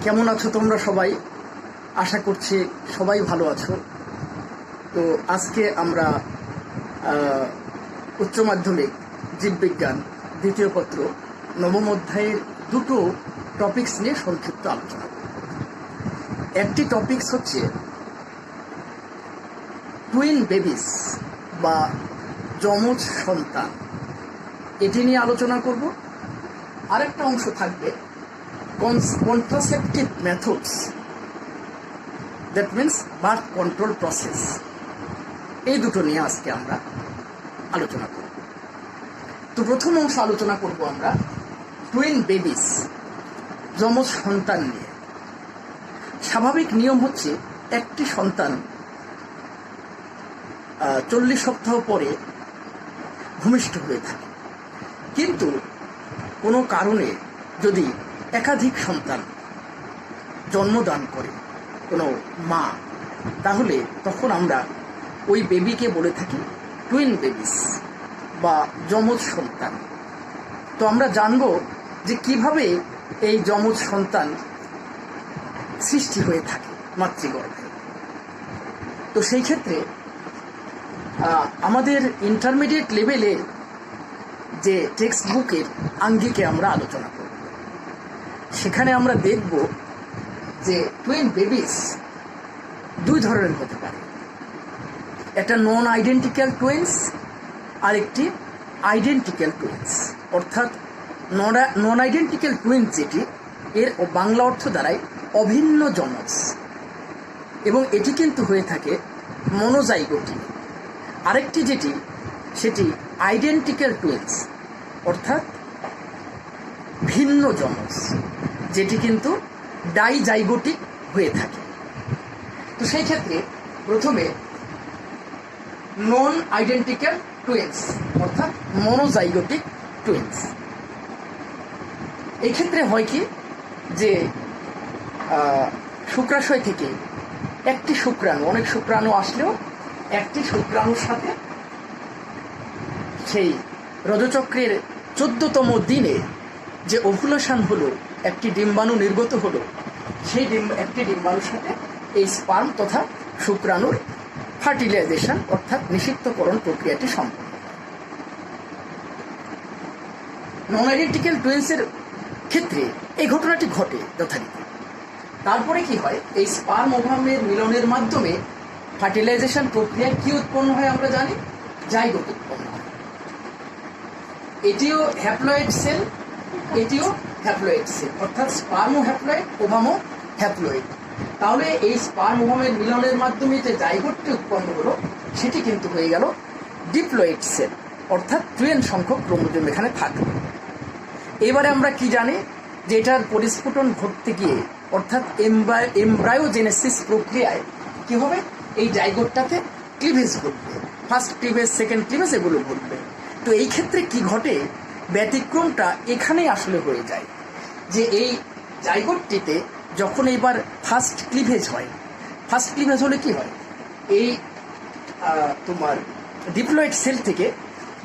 কেমন আছো তোমরা সবাই? আশা করছি সবাই ভালো আছো। তো আজকে আমরা উচ্চ মাধ্যমিক জীববিজ্ঞান দ্বিতীয় পত্র নবম অধ্যায়ের দুটো টপিকস নিয়ে সংক্ষিপ্ত আলোচনা করব। একটি টপিকস হচ্ছে টুইন বেবিস বা যমজ সন্তান, এটি নিয়ে আলোচনা করব। আরেকটা অংশ থাকবে contraceptive methods, that means birth control process. এই দুটো নিয়ে আজকে আমরা আলোচনা করব। তো প্রথম অংশ আলোচনা করব আমরা টুইন বেবিস, যমজ সন্তান নিয়ে। স্বাভাবিক নিয়ম হচ্ছে একটি সন্তান 40 সপ্তাহ পরে ভূমিষ্ঠ হয়ে থাকে, কিন্তু কোনো কারণে যদি একাধিক সন্তান জন্মদান করে কোনো মা, তাহলে তখন আমরা ওই বেবিকে বলে থাকি টুইন বেবিস বা যমজ সন্তান। তো আমরা জানব যে কিভাবে এই যমজ সন্তান সৃষ্টি হয়ে থাকে মাতৃগর্ভে। তো সেই ক্ষেত্রে আমাদের ইন্টারমিডিয়েট লেভেলের যে টেক্সট বুকের আঙ্গিকে আমরা আলোচনা করব। সেখানে আমরা দেখব যে টুইন বেবিস দুই ধরনের হতে পারে। একটা নন আইডেন্টিক্যাল টুইন্স আর একটি আইডেন্টিক্যাল টুইন্স। অর্থাৎ নন আইডেন্টিক্যাল টুইন্স যেটি, এর বাংলা অর্থ দ্বারাই অভিন্ন যমজ, এবং এটি কিন্তু হয়ে থাকে মনোজাইগোটি। আরেকটি যেটি, সেটি আইডেন্টিক্যাল টুইন্স, অর্থাৎ ভিন্ন যমজ, যেটি কিন্তু ডাইজাইগোটিক হয়ে থাকে। তো সেই ক্ষেত্রে প্রথমে নন আইডেন্টিক্যাল টুইন্স অর্থাৎ মনোজাইগোটিক টুইন্স। এই ক্ষেত্রে হয় কি যে শুক্রাশয় থেকে একটি শুক্রাণু, অনেক শুক্রাণু আসলেও একটি শুক্রাণুর সাথে সেই রজচক্রের 14তম দিনে যে ওভুলেশন হলো, একটি ডিম্বাণু নির্গত হলো, সেই একটি ডিম্বাণুর সাথে এই স্পার্ম তথা শুক্রাণুর ফার্টিলাইজেশন অর্থাৎ নিষিক্তকরণ প্রক্রিয়াটি সম্পন্ন। নন আইডেন্টিক্যাল টুইন্সের ক্ষেত্রে এই ঘটনাটি ঘটে যথারীতি। তারপরে কি হয়, এই স্পার্ম ওভামের মিলনের মাধ্যমে ফার্টিলাইজেশন প্রক্রিয়ায় কি উৎপন্ন হয় আমরা জানি, জাইগোট উৎপন্ন হয়। এটিও হ্যাপ্লয়েড সেল, এটিও হ্যাপ্লয়েড সেল, অর্থাৎ স্পার্ম ও হ্যাপ্লয়েড, ওভামও হ্যাপ্লয়েড। তাহলে এই স্পার্ম ওভামের মিলনের মাধ্যমে যে জাইগোটটি উৎপন্ন হলো, সেটি কিন্তু হয়ে গেল ডিপ্লয়েড সেল, অর্থাৎ টুইন সংখ্যক ক্রোমোজোম এখানে থাকবে। এবারে আমরা কি জানি যে এটার পরিস্ফুটন ঘটতে গিয়ে, অর্থাৎ এমব্রায়োজেনেসিস প্রক্রিয়ায় কি হবে, এই জাইগোটটাতে ক্লিভেজ ঘটবে, ফার্স্ট ক্লিভেজ, সেকেন্ড ক্লিভেজ, এগুলো ঘটবে। তো এই ক্ষেত্রে কি ঘটে, ব্যতিক্রমটা এখানেই আসলে হয়ে যায় যে এই জাইগোটটিতে যখন এবার ফার্স্ট ক্লিভেজ হয়, ফার্স্ট ক্লিভেজ হলে কি হয়, এই তোমার ডিপ্লয়েড সেল থেকে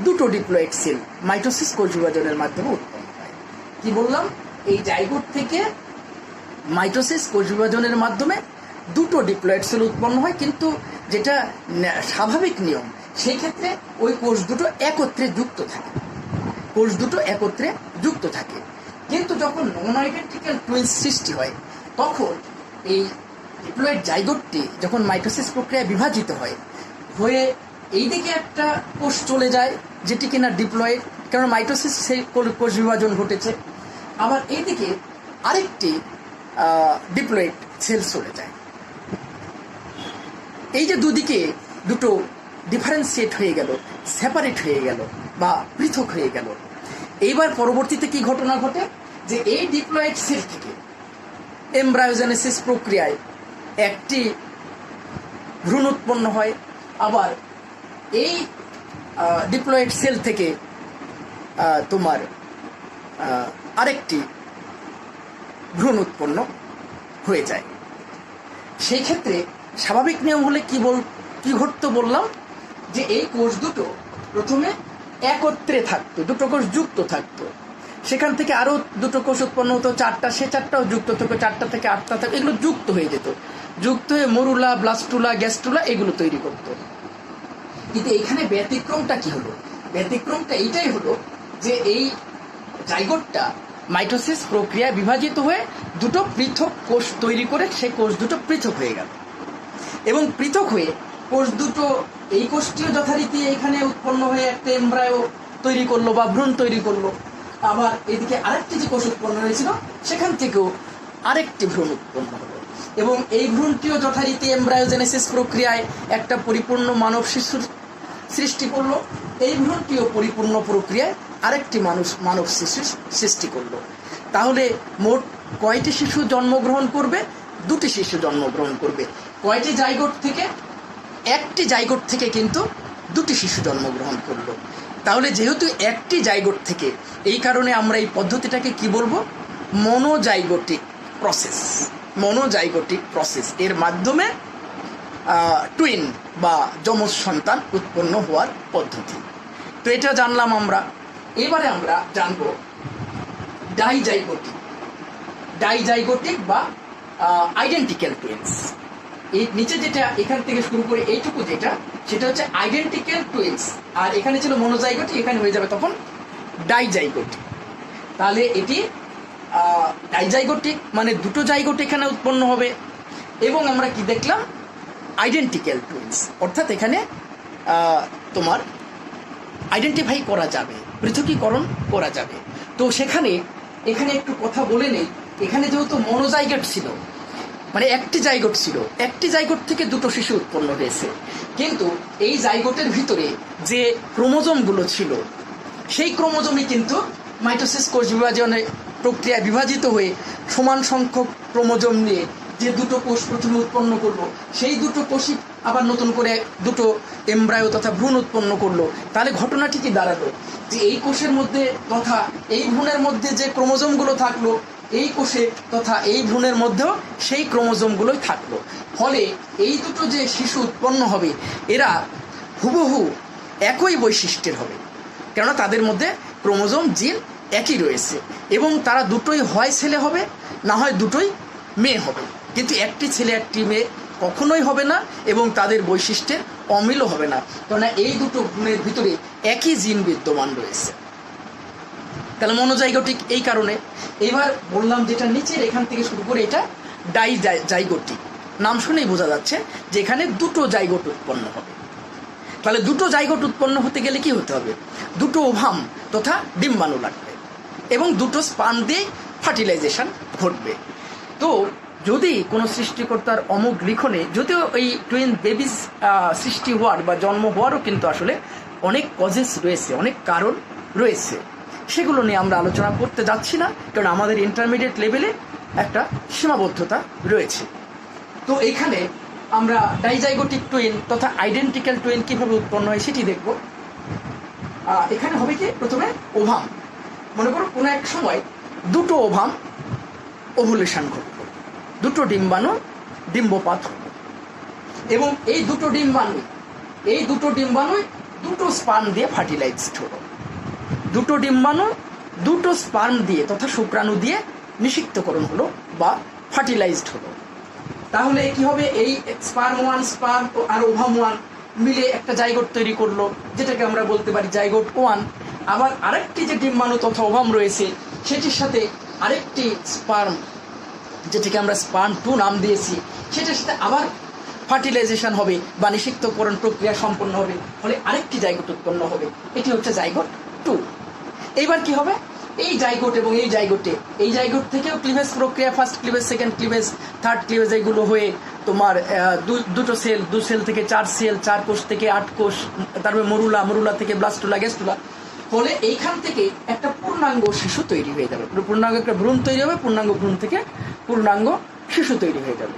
দুটো ডিপ্লয়েড সেল মাইটোসিস কোষ বিভাজনের মাধ্যমে উৎপন্ন হয়। কি বললাম, এই জাইগোট থেকে মাইটোসিস কোষ বিভাজনের মাধ্যমে দুটো ডিপ্লয়েড সেল উৎপন্ন হয়, কিন্তু যেটা স্বাভাবিক নিয়ম, সেই ক্ষেত্রে ওই কোষ দুটো একত্রে যুক্ত থাকে, কোষ দুটো একত্রে যুক্ত থাকে। কিন্তু যখন নন আইডেন্টিক্যাল টুইন্স সৃষ্টি হয়, তখন এই ডিপ্লয়েড জাইগোটটি যখন মাইটোসিস প্রক্রিয়ায় বিভাজিত হয়, হয়ে এই দিকে একটা কোষ চলে যায় যেটি কিনা ডিপ্লয়েড, কারণ মাইটোসিস সেই কোষ বিভাজন ঘটেছে। আবার এইদিকে আরেকটি ডিপ্লয়েড সেল চলে যায়। এই যে দুদিকে দুটো ডিফারেন্সিয়েট হয়ে গেল, সেপারেট হয়ে গেল বা পৃথক হয়ে গেল, এইবার পরবর্তীতে কি ঘটনা ঘটে, যে এই ডিপ্লয়েড সেল থেকে এমব্রায়োজেনেসিস প্রক্রিয়ায় একটি ভ্রূণ উৎপন্ন হয়, আবার এই ডিপ্লয়েড সেল থেকে তোমার আরেকটি ভ্রূণ উৎপন্ন হয়ে যায়। সেই ক্ষেত্রে স্বাভাবিক নিয়ম হলে কি ঘটতো বললাম, যে এই কোষ দুটো প্রথমে একত্রে থাকতো, দুটো কোষ যুক্ত থাকতো, সেখান থেকে আরও দুটো কোষ উৎপন্ন হতো, চারটা, সে চারটাও যুক্ত থেকে, চারটা থেকে আটটা থেকে এগুলো যুক্ত হয়ে যেত, যুক্ত হয়ে মরুলা, ব্লাস্টুলা, গ্যাস্টুলা এগুলো তৈরি করতো। কিন্তু এখানে ব্যতিক্রমটা কি হলো? ব্যতিক্রমটা এইটাই হলো যে এই জাইগোটটা মাইটোসিস প্রক্রিয়ায় বিভাজিত হয়ে দুটো পৃথক কোষ তৈরি করে সেই কোষ দুটো পৃথক হয়ে গেল, এবং পৃথক হয়ে কোষ দুটো, এই কোষটিও যথারীতি এখানে উৎপন্ন হয়ে একটা এমব্রায়ো তৈরি করলো বা ভ্রূণ তৈরি করলো, আবার এদিকে আরেকটি যে কোষ উৎপন্ন হয়েছিল সেখান থেকেও আরেকটি ভ্রূণ উৎপন্ন হলো, এবং এই ভ্রূণটিও যথারীতি এমব্রায়োজেনেসিস প্রক্রিয়ায় একটা পরিপূর্ণ মানব শিশুর সৃষ্টি করলো, এই ভ্রূণটিও পরিপূর্ণ প্রক্রিয়ায় আরেকটি মানব শিশুর সৃষ্টি করলো। তাহলে মোট কয়টি শিশু জন্মগ্রহণ করবে? দুটি শিশু জন্মগ্রহণ করবে। কয়টি জাইগোট থেকে? একটি জাইগোট থেকে কিন্তু দুটি শিশু জন্মগ্রহণ করলো। তাহলে যেহেতু একটি জাইগোট থেকে, এই কারণে আমরা এই পদ্ধতিটাকে কি বলবো? Monozygotic process. মনোজাইগোটিক প্রসেস এর মাধ্যমে টুইন বা যমজ সন্তান উৎপন্ন হওয়ার পদ্ধতি। তো এটা জানলাম আমরা। এবারে আমরা জানবো ডাইজাইগোটিক। ডাইজাইগোটিক বা আইডেন্টিক্যাল টুইন্স। এই নিচে যেটা এখান থেকে শুরু করে এইটুকু যেটা, সেটা হচ্ছে আইডেন্টিক্যাল টুইন্স, আর এখানে ছিল মনোজাইগোটিক, এখানে হয়ে যাবে তখন ডাইজাইগোটিক। তাহলে এটি ডাইজাইগোটিক মানে দুটো জাইগোট এখানে উৎপন্ন হবে, এবং আমরা কি দেখলাম? আইডেন্টিক্যাল টুইন্স, অর্থাৎ এখানে তোমার আইডেন্টিফাই করা যাবে, পৃথকীকরণ করা যাবে। তো এখানে একটু কথা বলে নেই। এখানে যেহেতু মনোজাইগোট ছিল, মানে একটি জাইগোট ছিল, একটি জাইগোট থেকে দুটো শিশু উৎপন্ন হয়েছে, কিন্তু এই জাইগোটের ভিতরে যে ক্রোমোজোমগুলো ছিল, সেই ক্রোমোজোমই কিন্তু মাইটোসিস কোষ বিভাজনের প্রক্রিয়ায় বিভাজিত হয়ে সমান সংখ্যক ক্রোমোজোম নিয়ে যে দুটো কোষ প্রথমে উৎপন্ন করলো, সেই দুটো কোষই আবার নতুন করে দুটো এমব্রায়ো তথা ভ্রূণ উৎপন্ন করলো। তাহলে ঘটনাটি কি দাঁড়ালো? যে এই কোষের মধ্যে তথা এই ভ্রূণের মধ্যে যে ক্রোমোজোমগুলো থাকলো, এই কোষে তথা এই ভ্রূণের মধ্যেও সেই ক্রোমোজোমগুলোই থাকলো। ফলে এই দুটো যে শিশু উৎপন্ন হবে, এরা হুবহু একই বৈশিষ্ট্যের হবে, কেননা তাদের মধ্যে ক্রোমোজোম জিন একই রয়েছে, এবং তারা দুটোই হয় ছেলে হবে, না হয় দুটোই মেয়ে হবে। কিন্তু একটি ছেলে একটি মেয়ে কখনোই হবে না, এবং তাদের বৈশিষ্ট্যের অমিলও হবে না, কেননা এই দুটো ভ্রূণের ভিতরে একই জিন বিদ্যমান রয়েছে। তাহলে মনোজাইগোটিক এই কারণে। এবার বললাম যেটা নিচের এখান থেকে শুরু করে এটা ডাইজাইগোটিক। নাম শুনেই বোঝা যাচ্ছে যে এখানে দুটো জাইগোট উৎপন্ন হবে। তাহলে দুটো জাইগোট উৎপন্ন হতে গেলে কি হতে হবে? দুটো ওভাম তথা ডিম্বাণু লাগবে, এবং দুটো স্পার্ম দিয়ে ফার্টিলাইজেশন ঘটবে। তো যদি কোনো সৃষ্টিকর্তার অমোঘ লিখনে, যদিও এই টুইন বেবিস সৃষ্টি হওয়ার বা জন্ম হওয়ারও কিন্তু আসলে অনেক কজেস রয়েছে, অনেক কারণ রয়েছে, সেগুলো নিয়ে আমরা আলোচনা করতে যাচ্ছি না, কারণ আমাদের ইন্টারমিডিয়েট লেভেলে একটা সীমাবদ্ধতা রয়েছে। তো এখানে আমরা ডাইজাইগোটিক টুইন তথা আইডেন্টিক্যাল টুইন কীভাবে উৎপন্ন হয় সেটি দেখব। এখানে হবে কি? প্রথমে ওভাম, মনে করো কোনো এক সময় দুটো ওভাম ওভুলেশন ঘটল, দুটো ডিম্বাণু ডিম্বপাত হল, এবং এই দুটো ডিম্বাণু দুটো স্পার্ম দিয়ে ফার্টিলাইজড হলো। দুটো ডিম্বাণু দুটো স্পার্ম দিয়ে তথা শুক্রাণু দিয়ে নিষিক্তকরণ হলো বা ফার্টিলাইজড হলো। তাহলে কি হবে? এই স্পার্ম ওয়ান আর ওভাম ওয়ান মিলে একটা জাইগোট তৈরি করলো, যেটাকে আমরা বলতে পারি জাইগোট ওয়ান। আবার আরেকটি যে ডিম্বাণু তথা ওভাম রয়েছে, সেটির সাথে আরেকটি স্পার্ম, যেটিকে আমরা স্পার্ম 2 নাম দিয়েছি, সেটার সাথে আবার ফার্টিলাইজেশন হবে বা নিষিক্তকরণ প্রক্রিয়া সম্পন্ন হবে, ফলে আরেকটি জাইগোট উৎপন্ন হবে। এটি হচ্ছে জাইগোট 2। এইবার কি হবে? এই জাইগোট এবং এই জাইগোট থেকেও ক্লিভেজ প্রক্রিয়া, first cleavage, second cleavage, third cleavage, এগুলো হয়ে তোমার দুটো সেল, 2 সেল থেকে 4 সেল, 4 কোষ থেকে 8 কোষ, তারপরে মরুলা থেকে ব্লাস্টুলা, গ্যাস্টুলা, ফলে এইখান থেকে একটা পূর্ণাঙ্গ শিশু তৈরি হয়ে যাবে, পূর্ণাঙ্গ একটা ভ্রূণ তৈরি হবে, পূর্ণাঙ্গ ভ্রূণ থেকে পূর্ণাঙ্গ শিশু তৈরি হয়ে যাবে।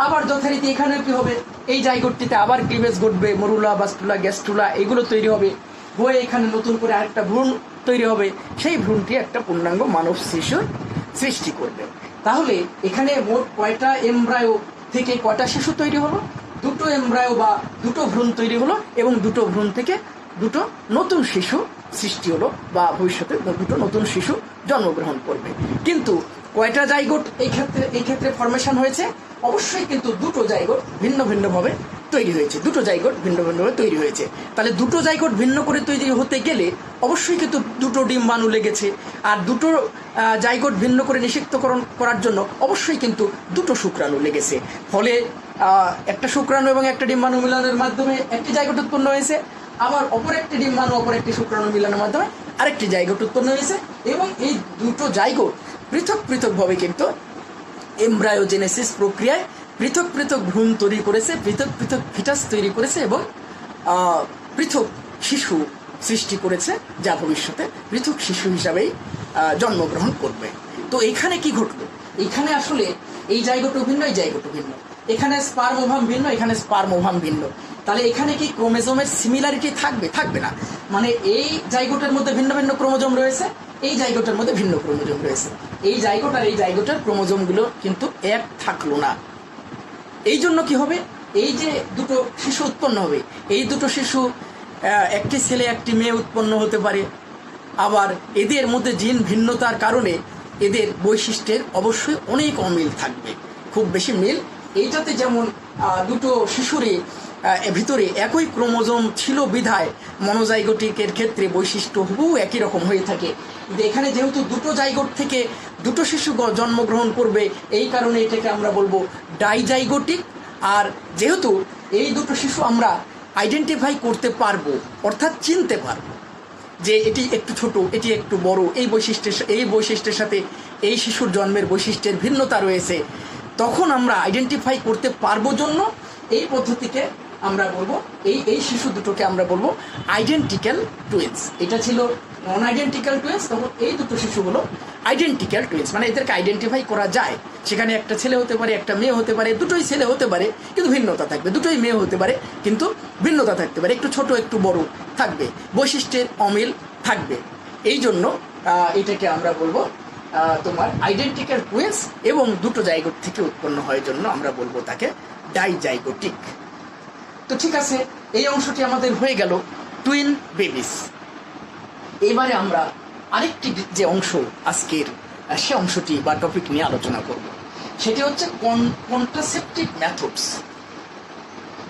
আবার যথারীতি এখানেও কি হবে? এই জাইগোটটিতে আবার ক্লিভেজ ঘটবে, মরুলা, ব্লাস্টুলা, গ্যাস্টুলা এগুলো তৈরি হবে, হয়ে এখানে নতুন করে আরেকটা ভ্রূণ তৈরি হবে, সেই ভ্রূণটি একটা পূর্ণাঙ্গ মানব শিশুর সৃষ্টি করবে। তাহলে এখানে মোট কয়টা এমব্রায়ো থেকে কয়টা শিশু তৈরি হলো? দুটো এমব্রায়ো বা দুটো ভ্রূণ তৈরি হলো, এবং দুটো ভ্রূণ থেকে দুটো নতুন শিশু সৃষ্টি হলো বা ভবিষ্যতে দুটো নতুন শিশু জন্মগ্রহণ করবে। কিন্তু কয়টা জাইগোট এই ক্ষেত্রে ফরমেশন হয়েছে? অবশ্যই কিন্তু দুটো জাইগোট ভিন্ন ভিন্নভাবে তৈরি হয়েছে, দুটো জাইগোট ভিন্ন ভিন্নভাবে তৈরি হয়েছে। তাহলে দুটো জাইগোট ভিন্ন করে তৈরি হতে গেলে অবশ্যই কিন্তু দুটো ডিম্বাণু লেগেছে, আর দুটো জাইগোট ভিন্ন করে নিষিক্তকরণ করার জন্য অবশ্যই কিন্তু দুটো শুক্রাণু লেগেছে। ফলে একটা শুক্রাণু এবং একটা ডিম্বাণু মিলনের মাধ্যমে একটি জাইগোট উৎপন্ন হয়েছে, আবার অপর একটি ডিম্বাণু অপর একটি শুক্রাণু মিলনের মাধ্যমে আরেকটি জাইগোট উৎপন্ন হয়েছে, এবং এই দুটো জাইগোট পৃথক পৃথকভাবে কিন্তু এমব্রায়োজেনেসিস প্রক্রিয়ায় পৃথক পৃথক ভ্রূণ তৈরি করেছে, পৃথক পৃথক ফিটাস তৈরি করেছে এবং পৃথক শিশু সৃষ্টি করেছে, যা ভবিষ্যতে পৃথক শিশু হিসাবেই জন্মগ্রহণ করবে। তো এখানে কি ঘটলো? এখানে আসলে এই জাইগোটও ভিন্ন, এই জাইগোটও ভিন্ন, এখানে স্পার্ম ওভাম ভিন্ন, এখানে স্পার্ম ওভাম ভিন্ন। তাহলে এখানে কি ক্রোমোজোমের সিমিলারিটি থাকবে? থাকবে না। মানে এই জাইগোটের মধ্যে ভিন্ন ভিন্ন ক্রোমোজোম রয়েছে, এই জাইগোটের মধ্যে ভিন্ন ক্রোমোজোম রয়েছে, এই জাইগোট আর এই জাইগোটের ক্রোমোজোমগুলো কিন্তু এক থাকলো না। এই জন্য কি হবে? এই যে দুটো শিশু উৎপন্ন হবে, এই দুটো শিশু একটি ছেলে একটি মেয়ে উৎপন্ন হতে পারে। আবার এদের মধ্যে জিন ভিন্নতার কারণে এদের বৈশিষ্ট্যের অবশ্যই অনেক অমিল থাকবে, খুব বেশি মিল। এইটাতে যেমন দুটো শিশুরই ভিতরে একই ক্রোমোজোম ছিল বিধায় মনোজাইগোটিকের ক্ষেত্রে বৈশিষ্ট্য হুবহু একই রকম হয়ে থাকে। কিন্তু এখানে যেহেতু দুটো জাইগোট থেকে দুটো শিশু জন্মগ্রহণ করবে, এই কারণে এটাকে আমরা বলবো ডাইজাইগোটিক। আর যেহেতু এই দুটো শিশু আমরা আইডেন্টিফাই করতে পারবো, অর্থাৎ চিনতে পারবো যে এটি একটু ছোট, এটি একটু বড়, এই বৈশিষ্ট্যের সাথে এই শিশুর জন্মের বৈশিষ্ট্যের ভিন্নতা রয়েছে, তখন আমরা আইডেন্টিফাই করতে পারবো জন্য এই পদ্ধতিকে আমরা বলবো, এই শিশু দুটোকে আমরা বলবো আইডেন্টিক্যাল টুইন্স। এটা ছিল নন আইডেন্টিক্যাল টুইন্স, তখন এই দুটো শিশু হলো আইডেন্টিক্যাল টুইন্স, মানে এদেরকে আইডেন্টিফাই করা যায়। সেখানে একটা ছেলে হতে পারে, একটা মেয়ে হতে পারে, দুটোই ছেলে হতে পারে কিন্তু ভিন্নতা থাকবে, দুটোই মেয়ে হতে পারে কিন্তু ভিন্নতা থাকতে পারে, একটু ছোট একটু বড় থাকবে, বৈশিষ্ট্যের অমিল থাকবে। এই জন্য এটাকে আমরা বলবো তোমার আইডেন্টিক্যাল টুইন্স, এবং দুটো জাইগোট থেকে উৎপন্ন হয় জন্য আমরা বলবো তাকে ডাইজাইগোটিক। তো ঠিক আছে, এই অংশটি আমাদের হয়ে গেল টুইন বেবিস। এবারে আমরা আরেকটি যে অংশ আজকের সে অংশটি বা টপিক নিয়ে আলোচনা করব, সেটি হচ্ছে কন্ট্রাসেপটিভ মেথডস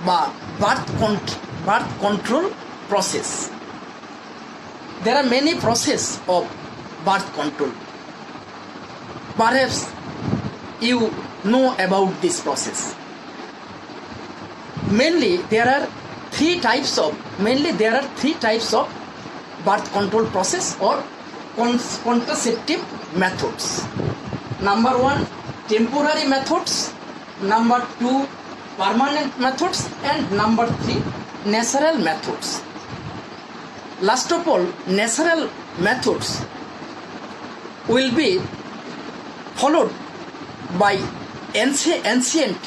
বা birth control process. There are many process of birth control. Perhaps you know about this process. Mainly there are three types of birth control process or contraceptive methods. Number 1, temporary methods. Number 2, permanent methods. And number 3, natural methods. Last of all, natural methods will be followed by ancient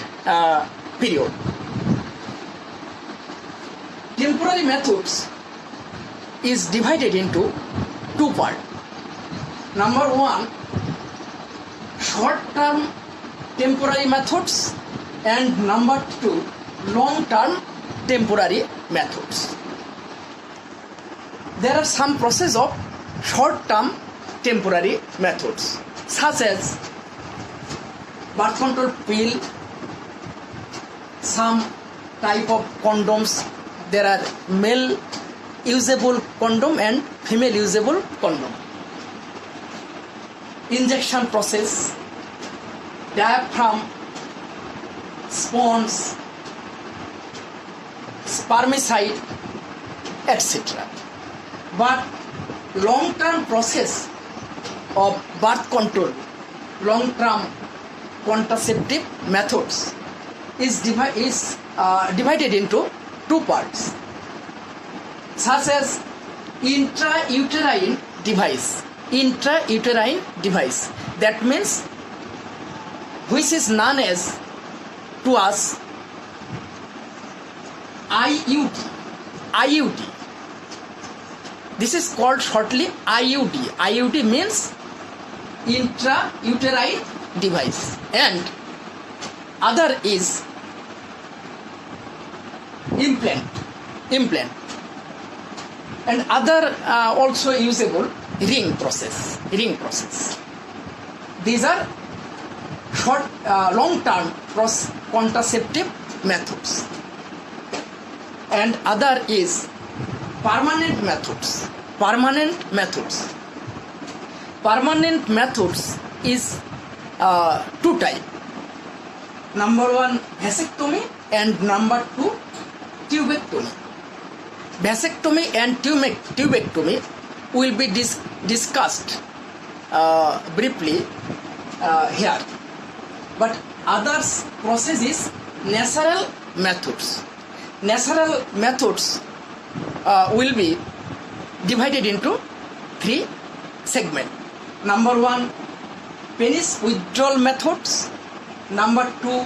period. Temporary methods is divided into two parts. Number 1, short-term temporary methods, and number 2, long-term temporary methods. There are some process of short-term temporary methods such as birth control pill, some type of condoms. There are male usable condom and female usable condom. Injection process, diaphragm, spons, spermicide, etc. But long-term process of birth control, long-term contraceptive methods is divided into two parts, such as intrauterine device. That means which is known as to us IUD. This is called shortly IUD. IUD means intrauterine device. And other is implant. and other also usable ring process. These are short long term contraceptive methods, and other is permanent methods. Permanent methods is two type. Number one, vasectomy, and number two, tubectomy. Vasectomy and tubectomy will be discussed briefly here. But others process is natural methods. Natural methods will be divided into three segments. Number one, penis withdrawal methods. Number two,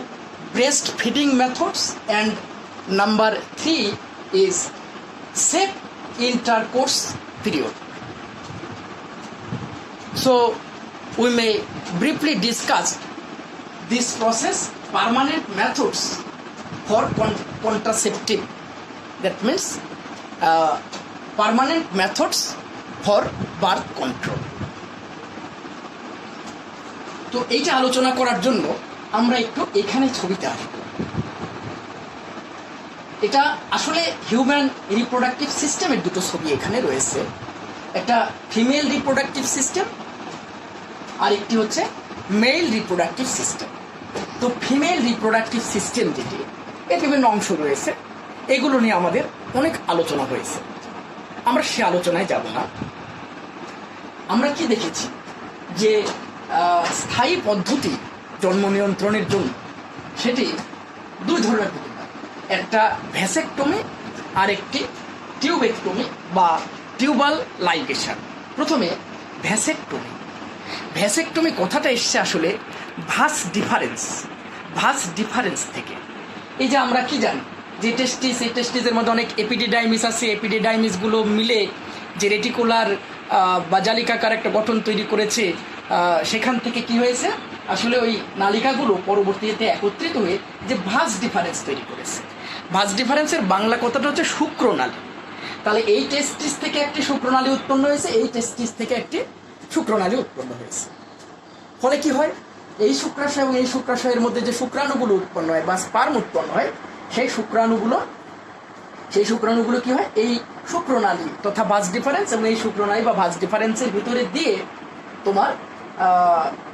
breastfeeding methods. And number three is safe intercourse period. So we may briefly discuss this process, permanent methods for contraceptive. That means permanent methods for birth control. তো এইটা আলোচনা করার জন্য আমরা একটু এখানে ছবিতে আসব। এটা আসলে হিউম্যান রিপ্রোডাক্টিভ সিস্টেমের দুটো ছবি এখানে রয়েছে, একটা ফিমেল রিপ্রোডাক্টিভ সিস্টেম আর একটি হচ্ছে মেল রিপ্রোডাক্টিভ সিস্টেম। তো ফিমেল রিপ্রোডাক্টিভ সিস্টেম যেটি, এর বিভিন্ন অংশ রয়েছে, এগুলো নিয়ে আমাদের অনেক আলোচনা হয়েছে, আমরা সে আলোচনায় যাব না। আমরা কি দেখেছি যে স্থায়ী পদ্ধতি জন্ম নিয়ন্ত্রণের জন্য সেটি দুই ধরনের হতে পারে, একটা ভ্যাসেকটমি আর একটি টিউবেকটমি বা টিউবাল লাইগেশন। প্রথমে ভ্যাসেকটমি কথাটা এসছে আসলে ভাস ডিফারেন্স থেকে। এই যে আমরা কি জানি যে এই টেস্টিসের মধ্যে অনেক এপিডিডাইমিস আছে, এপিডিডাইমিসগুলো মিলে যে রেটিকুলার বা জালিকাকার একটা গঠন তৈরি করেছে, সেখান থেকে কি হয়েছে আসলে ওই নালিকাগুলো পরবর্তীতে একত্রিত হয়ে যে ভাস ডিফারেন্স তৈরি করেছে। ভাস ডিফারেন্সের বাংলা কথাটা হচ্ছে শুক্রনালী। তাহলে এই টেস্টিস থেকে একটি শুক্রনালী উৎপন্ন হয়েছে, এই টেস্টিস থেকে একটি শুক্রনালী উৎপন্ন হয়েছে। ফলে কি হয়, এই শুক্রাশয় এবং এই শুক্রাশয়ের মধ্যে যে শুক্রাণুগুলো উৎপন্ন হয় বা স্পার্ম উৎপন্ন হয়, সেই শুক্রাণুগুলো কি হয়, এই শুক্রনালী তথা ভাস ডিফারেন্স এবং এই শুক্রনালী বা ভাস ডিফারেন্সের ভিতরে দিয়ে তোমার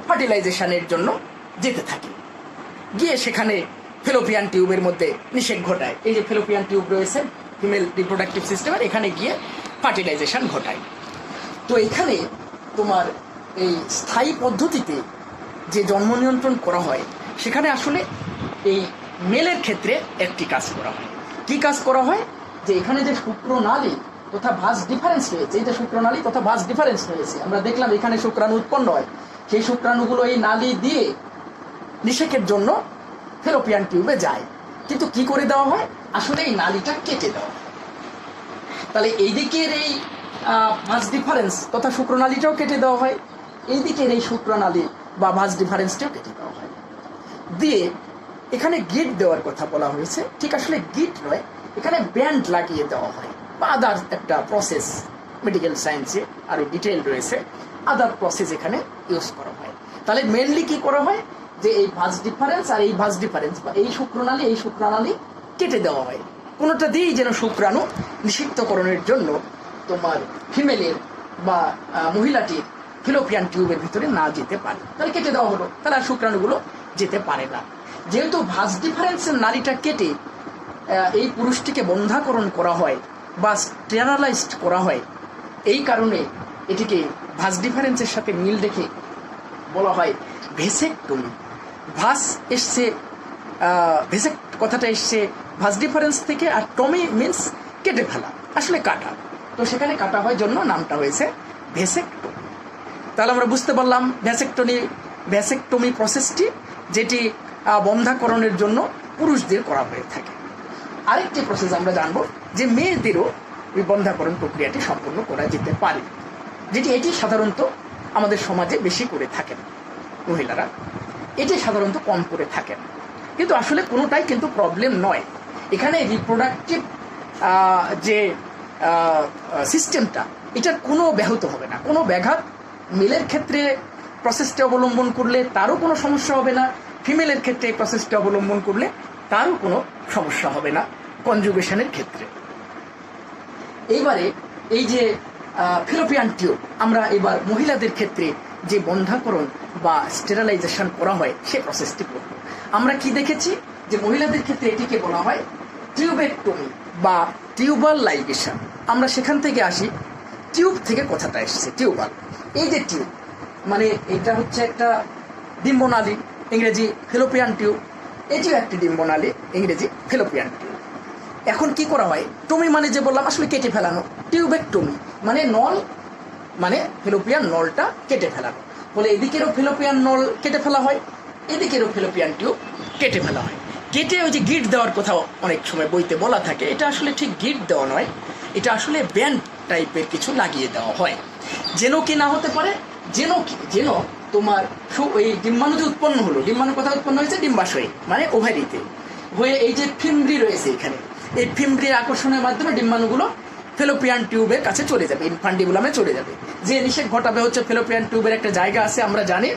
ফার্টিলাইজেশনের জন্য যেতে থাকে, গিয়ে সেখানে ফেলোপিয়ান টিউবের মধ্যে নিষেক ঘটায়। এই যে ফেলোপিয়ান টিউব রয়েছে ফিমেল রিপ্রোডাক্টিভ সিস্টেমের, এখানে গিয়ে ফার্টিলাইজেশন ঘটায়। তো এখানে তোমার এই স্থায়ী পদ্ধতিতে যে জন্ম নিয়ন্ত্রণ করা হয়, সেখানে আসলে এই মেলের ক্ষেত্রে একটি কাজ করা হয়। কি কাজ করা হয়, যে এখানে যে শুক্রনালী তথা ভাস ডিফারেন্স রয়েছে, এই যে শুক্রনালী তথা ভাস ডিফারেন্স রয়েছে, আমরা দেখলাম এখানে শুক্রাণু উৎপন্ন হয়, সেই শুক্রাণুগুলো এই নালী দিয়ে নিষেকের জন্য ফেলোপিয়ান টিউবে যায়। কিন্তু কি করে দেওয়া হয়, আসলে এই নালীটা কেটে দেওয়া হয়। তাহলে এই দিকের এই ভাস ডিফারেন্স তথা শুক্রনালীটাও কেটে দেওয়া হয়, এই দিকের এই শুক্রনালী বা ভাস ডিফারেন্সটাও কেটে দেওয়া হয়। দিয়ে এখানে গিট দেওয়ার কথা বলা হয়েছে, ঠিক আসলে গিট নয়, এখানে ব্যান্ড লাগিয়ে দেওয়া হয় বা আদার একটা প্রসেস, মেডিকেল সায়েন্সে আরো ডিটেল রয়েছে, আদার প্রসেস এখানে ইউজ করা হয়। তাহলে মেনলি কি করা হয়, যে এই ভাস ডিফারেন্স আর এই ভাস ডিফারেন্স বা এই শুক্রনালী কেটে দেওয়া হয়, কোনোটা দিয়েই যেন শুক্রাণু নিষিক্তকরণের জন্য তোমার ফিমেলের বা মহিলাটির ফিলোপিয়ান টিউবের ভিতরে না যেতে পারে। তাহলে কেটে দেওয়া হলো, তাহলে আর শুক্রাণুগুলো যেতে পারে না। যেহেতু ভাস ডিফারেন্সের নালীটা কেটে এই পুরুষটিকে বন্ধ্যাকরণ করা হয় বা স্টেরালাইজড করা হয়, এই কারণে এটিকে ভাস ডিফারেন্সের সাথে মিল রেখে বলা হয় ভেসেকটমি। ভাস এসছে, ভেসেক কথাটা এসছে ভাস ডিফারেন্স থেকে, আর টমি মিন্স কেটে ফেলা, আসলে কাটা, তো সেখানে কাটা হয় জন্য নামটা হয়েছে ভেসেকটমি। তাহলে আমরা বুঝতে পারলাম ভ্যাসেকটমি প্রসেসটি, যেটি বন্ধ্যাকরণের জন্য পুরুষদের করা হয়ে থাকে। আরেকটি প্রসেস আমরা জানবো যে মেয়েদেরও ওই বন্ধ্যাকরণ প্রক্রিয়াটি সম্পন্ন করা যেতে পারে, এটি সাধারণত আমাদের সমাজে বেশি করে থাকেন মহিলারা, এটি সাধারণত কম করে থাকেন। কিন্তু আসলে কোনোটাই কিন্তু প্রবলেম নয়। এখানে রিপ্রোডাক্টিভ যে সিস্টেমটা এটার কোনো ব্যাহত হবে না, কোনো ব্যাঘাত মেলের ক্ষেত্রে প্রসেসটা অবলম্বন করলে তারও কোনো সমস্যা হবে না, ফিমেলের ক্ষেত্রে এই প্রসেসটা অবলম্বন করলে তারও কোনো সমস্যা হবে না কনজুগেশনের ক্ষেত্রে। এইবারে এই যে ফেলোপিয়ান টিউব, আমরা এবার মহিলাদের ক্ষেত্রে যে বন্ধ্যাকরণ বা স্টেরিলাইজেশন করা হয় সে প্রসেসটি করব। আমরা কি দেখেছি যে মহিলাদের ক্ষেত্রে এটিকে বলা হয় টিউবেক্টমি বা টিউবাল লাইগেশন। আমরা সেখান থেকে আসি, টিউব থেকে কথাটা এসেছে, টিউবাল। এই যে টিউব মানে এটা হচ্ছে একটা ডিম্বনালী, ইংরেজি ফেলোপিয়ান টিউব, এটিও একটি ডিম্বনালী, ইংরেজি ফেলোপিয়ান টিউব। এখন কি করা হয়, টমি মানে যে বললাম আসলে কেটে ফেলানো, টিউবেক্টমি মানে নল, মানে ফেলোপিয়ান নলটা কেটে ফেলানো। বলে এদিকেরও ফেলোপিয়ান নল কেটে ফেলা হয়, এদিকেরও ফেলোপিয়ান টিউব কেটে ফেলা হয়। কেটে ওই যে গিট দেওয়ার কোথাও অনেক সময় বইতে বলা থাকে, এটা আসলে ঠিক গিট দেওয়া নয়, এটা আসলে ব্যান্ড টাইপের কিছু লাগিয়ে দেওয়া হয়, যেন কি না হতে পারে, যেন তোমার ওই ডিম্বাণু যে উৎপন্ন হলো, ডিম্বাণু কোথাও উৎপন্ন হয়েছে, ডিম্বাশয়ে মানে ওভারিতে হয়ে এই যে ফিমব্রি রয়েছে এখানে, এই ফিমব্রির আকর্ষণের মাধ্যমে ডিম্বাণুগুলো ফেলোপিয়ান টিউবের কাছে চলে যাবে, ইনফান্ডিবুলামে চলে যাবে। যে নিষেক ঘটাবে হচ্ছে ফেলোপিয়ান টিউবের একটা জায়গা আছে আমরা জানি,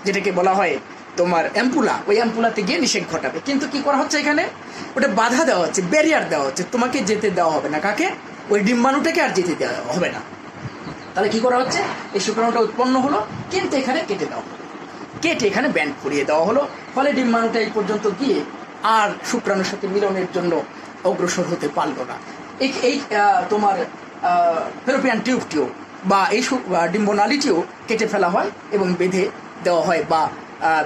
যেটাকে বলা হয় তোমার অ্যাম্পুলা, ওই অ্যাম্পুলাতে গিয়ে নিষেক ঘটাবে। কিন্তু কি করা হচ্ছে এখানে, ওটা বাধা দেওয়া হচ্ছে, ব্যারিয়ার দেওয়া হচ্ছে, তোমাকে যেতে দেওয়া হবে না, কাকে, ওই ডিম্বাণুটাকে আর যেতে দেওয়া হবে না। তাহলে কি করা হচ্ছে, এই শুক্রাণুটা উৎপন্ন হলো কিন্তু এখানে কেটে দেওয়া হলো, কেটে এখানে ব্যান্ড করিয়ে দেওয়া হলো, ফলে ডিম্বাণুটা এই পর্যন্ত গিয়ে আর শুক্রাণুর সাথে মিলনের জন্য অগ্রসর হতে পারলো না। এই তোমার ফেলোপিয়ান টিউবটিও বা এই ডিম্বনালীটিও কেটে ফেলা হয় এবং বেঁধে দেওয়া হয় বা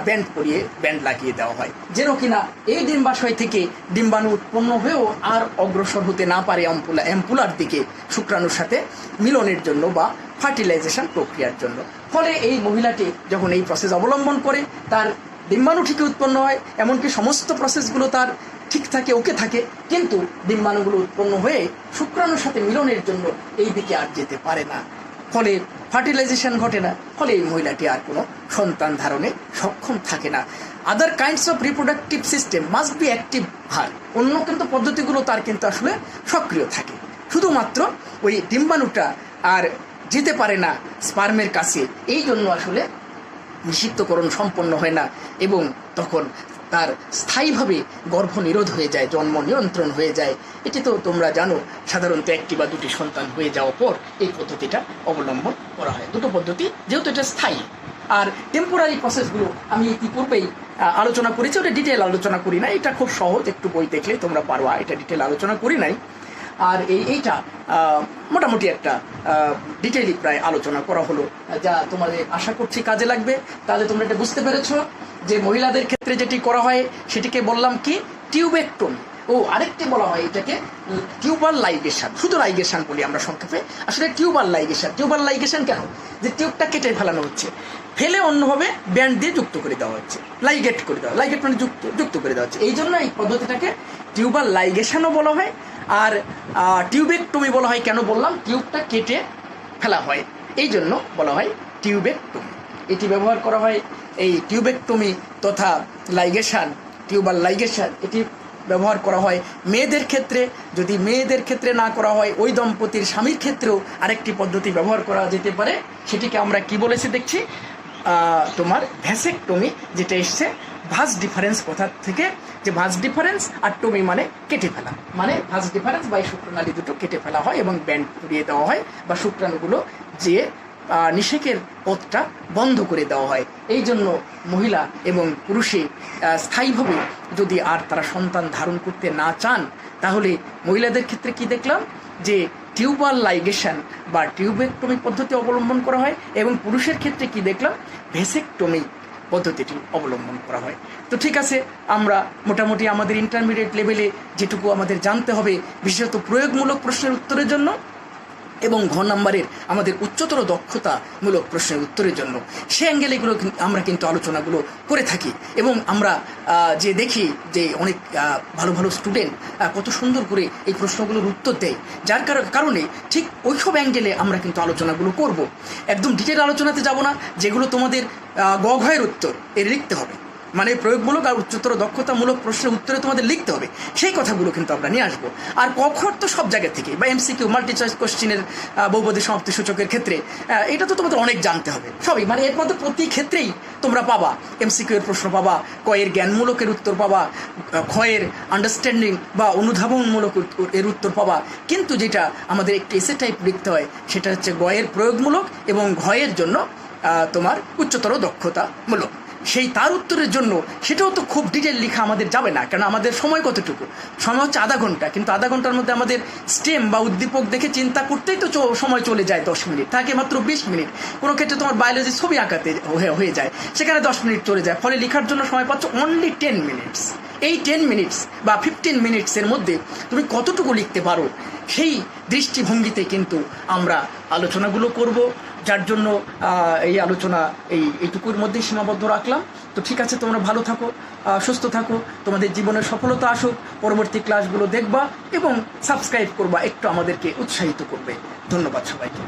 ব্যান্ড করিয়ে ব্যান্ড লাগিয়ে দেওয়া হয়, যেন কিনা এই ডিম্বাশয় থেকে ডিম্বাণু উৎপন্ন হয়েও আর অগ্রসর হতে না পারে অ্যাম্পুলার দিকে শুক্রাণুর সাথে মিলনের জন্য বা ফার্টিলাইজেশন প্রক্রিয়ার জন্য। ফলে এই মহিলাটি যখন এই প্রসেস অবলম্বন করে তার ডিম্বাণু ঠিকই উৎপন্ন হয়, এমনকি সমস্ত প্রসেসগুলো তার ঠিক থাকে, ওকে থাকে, কিন্তু ডিম্বাণুগুলো উৎপন্ন হয়ে শুক্রাণুর সাথে মিলনের জন্য এই দিকে আর যেতে পারে না, ফলে ফার্টিলাইজেশন ঘটে না, ফলে এই মহিলাটি আর কোনো সন্তান ধারণে সক্ষম থাকে না। Other kinds of reproductive system must be active her, অন্য কিন্তু পদ্ধতিগুলো তার কিন্তু আসলে সক্রিয় থাকে, শুধুমাত্র ওই ডিম্বাণুটা আর যেতে পারে না স্পার্মের কাছে, এই জন্য আসলে নিষিক্তকরণ সম্পন্ন হয় না এবং তখন তার স্থায়ীভাবে গর্ভনিরোধ হয়ে যায়, জন্ম নিয়ন্ত্রণ হয়ে যায়। এটি তো তোমরা জানো, সাধারণত একটি বা দুটি সন্তান হয়ে যাওয়ার পর এই পদ্ধতিটা অবলম্বন করা হয়, দুটো পদ্ধতি, যেহেতু এটা স্থায়ী। আর টেম্পোরারি প্রসেসগুলো আমি ইতিপূর্বেই আলোচনা করেছি, ওটা ডিটেল আলোচনা করি না, এটা খুব সহজ, একটু বই দেখলে তোমরা পারবা, এটা ডিটেল আলোচনা করি নাই। আর এইটা মোটামুটি একটা ডিটেইলি প্রায় আলোচনা করা হলো, যা তোমাদের আশা করছি কাজে লাগবে। তাহলে তোমরা এটা বুঝতে পেরেছো যে মহিলাদের ক্ষেত্রে যেটি করা হয় সেটিকে বললাম কি টিউবেক্টমি, ও আরেকটি বলা হয় এটাকে টিউবাল লাইগেশন, শুধু লাইগেশন বলি আমরা সংক্ষেপে, আসলে টিউবাল লাইগেশন। টিউবাল লাইগেশন কেন, যে টিউবটা কেটে ফেলানো হচ্ছে, ফেলে অন্যভাবে ব্যান্ড দিয়ে যুক্ত করে দেওয়া হচ্ছে, লাইগেট করে দেওয়া, লাইগেট মানে যুক্ত করে দেওয়া হচ্ছে, এই জন্য এই পদ্ধতিটাকে টিউবাল লাইগেশনও বলা হয়। আর টিউবেক্টমি বলা হয় কেন বললাম, টিউবটা কেটে ফেলা হয়, এই জন্য বলা হয় টিউবেক্টমি। এটি ব্যবহার করা হয়, এই টিউবেক্টমি তথা লাইগেশন, টিউবাল লাইগেশন, এটি ব্যবহার করা হয় মেয়েদের ক্ষেত্রে। যদি মেয়েদের ক্ষেত্রে না করা হয়, ওই দম্পতির স্বামীর ক্ষেত্রেও আরেকটি পদ্ধতি ব্যবহার করা যেতে পারে, সেটিকে আমরা কি বলেছি দেখছি, তোমার ভ্যাসেকটমি, যেটা এসছে ভাস ডিফারেন্স কথা থেকে, যে ভাস ডিফারেন্স আর টমি মানে কেটে ফেলা, মানে ভাস ডিফারেন্স বা শুক্রাণু দুটো কেটে ফেলা হয় এবং ব্যান্ড করিয়ে দেওয়া হয়, বা শুক্রাণুগুলো যে নিষেকের পথটা বন্ধ করে দেওয়া হয়। এই জন্য মহিলা এবং পুরুষে স্থায়ীভাবে যদি আর তারা সন্তান ধারণ করতে না চান, তাহলে মহিলাদের ক্ষেত্রে কি দেখলাম, যে টিউবাল লাইগেশন বা টিউবেক্টমি পদ্ধতি অবলম্বন করা হয়, এবং পুরুষের ক্ষেত্রে কি দেখলাম, ভেসেকটমি পদ্ধতিটি অবলম্বন করা হয়। তো ঠিক আছে, আমরা মোটামুটি আমাদের ইন্টারমিডিয়েট লেভেলে যেটুকু আমাদের জানতে হবে, বিশেষত প্রয়োগমূলক প্রশ্নের উত্তরের জন্য এবং ঘ নম্বরের আমাদের উচ্চতর দক্ষতামূলক প্রশ্নের উত্তরের জন্য, সে অ্যাঙ্গেল এগুলো আমরা কিন্তু আলোচনাগুলো করে থাকি। এবং আমরা যে দেখি যে অনেক ভালো ভালো স্টুডেন্ট কত সুন্দর করে এই প্রশ্নগুলোর উত্তর দেয়, যার কারণে ঠিক ওইসব অ্যাঙ্গেলে আমরা কিন্তু আলোচনাগুলো করব। একদম ডিটেল আলোচনাতে যাব না, যেগুলো তোমাদের গ ঘয়ের উত্তর এর লিখতে হবে, মানে প্রয়োগমূলক আর উচ্চতর দক্ষতামূলক প্রশ্নের উত্তরে তোমাদের লিখতে হবে, সেই কথাগুলো কিন্তু আমরা নিয়ে আসবো। আর কখন তো সব জায়গা থেকে, বা এমসিকিউ মাল্টি চয়েস কোশ্চেনের বহুপদী সমাপ্তি সূচকের ক্ষেত্রে এটা তো তোমাদের অনেক জানতে হবে সবই, মানে এর মধ্যে প্রতি ক্ষেত্রেই তোমরা পাবা এমসিকিউ এর প্রশ্ন পাবা, কয়ের জ্ঞানমূলকের উত্তর পাবা, ক্ষয়ের আন্ডারস্ট্যান্ডিং বা অনুধাবনমূলক এর উত্তর পাবা। কিন্তু যেটা আমাদের একটি এসে টাইপ লিখতে হয় সেটা হচ্ছে গয়ের প্রয়োগমূলক এবং ঘয়ের জন্য তোমার উচ্চতর দক্ষতামূলক। সেই তার উত্তরের জন্য সেটাও তো খুব ডিটেল লেখা আমাদের যাবে না, কারণ আমাদের সময় কতটুকু, সময় হচ্ছে আধা ঘন্টা, কিন্তু আধা ঘন্টার মধ্যে আমাদের স্টেম বা উদ্দীপক দেখে চিন্তা করতেই তো সময় চলে যায় 10 মিনিট, থাকে মাত্র 20 মিনিট। কোনো ক্ষেত্রে তোমার বায়োলজি ছবি আঁকাতে হয়ে যায়, সেখানে 10 মিনিট চলে যায়, ফলে লেখার জন্য সময় পাচ্ছ অনলি 10 মিনিটস। এই 10 মিনিটস বা 15 মিনিটসের মধ্যে তুমি কতটুকু লিখতে পারো, সেই দৃষ্টিভঙ্গিতে কিন্তু আমরা আলোচনাগুলো করব, যার জন্য এই আলোচনা এইটুকুর মধ্যেই সীমাবদ্ধ রাখলাম। তো ঠিক আছে, তোমরা ভালো থাকো, সুস্থ থাকো, তোমাদের জীবনের সফলতা আসুক, পরবর্তী ক্লাসগুলো দেখবা এবং সাবস্ক্রাইব করবা, একটু আমাদেরকে উৎসাহিত করবে। ধন্যবাদ সবাইকে।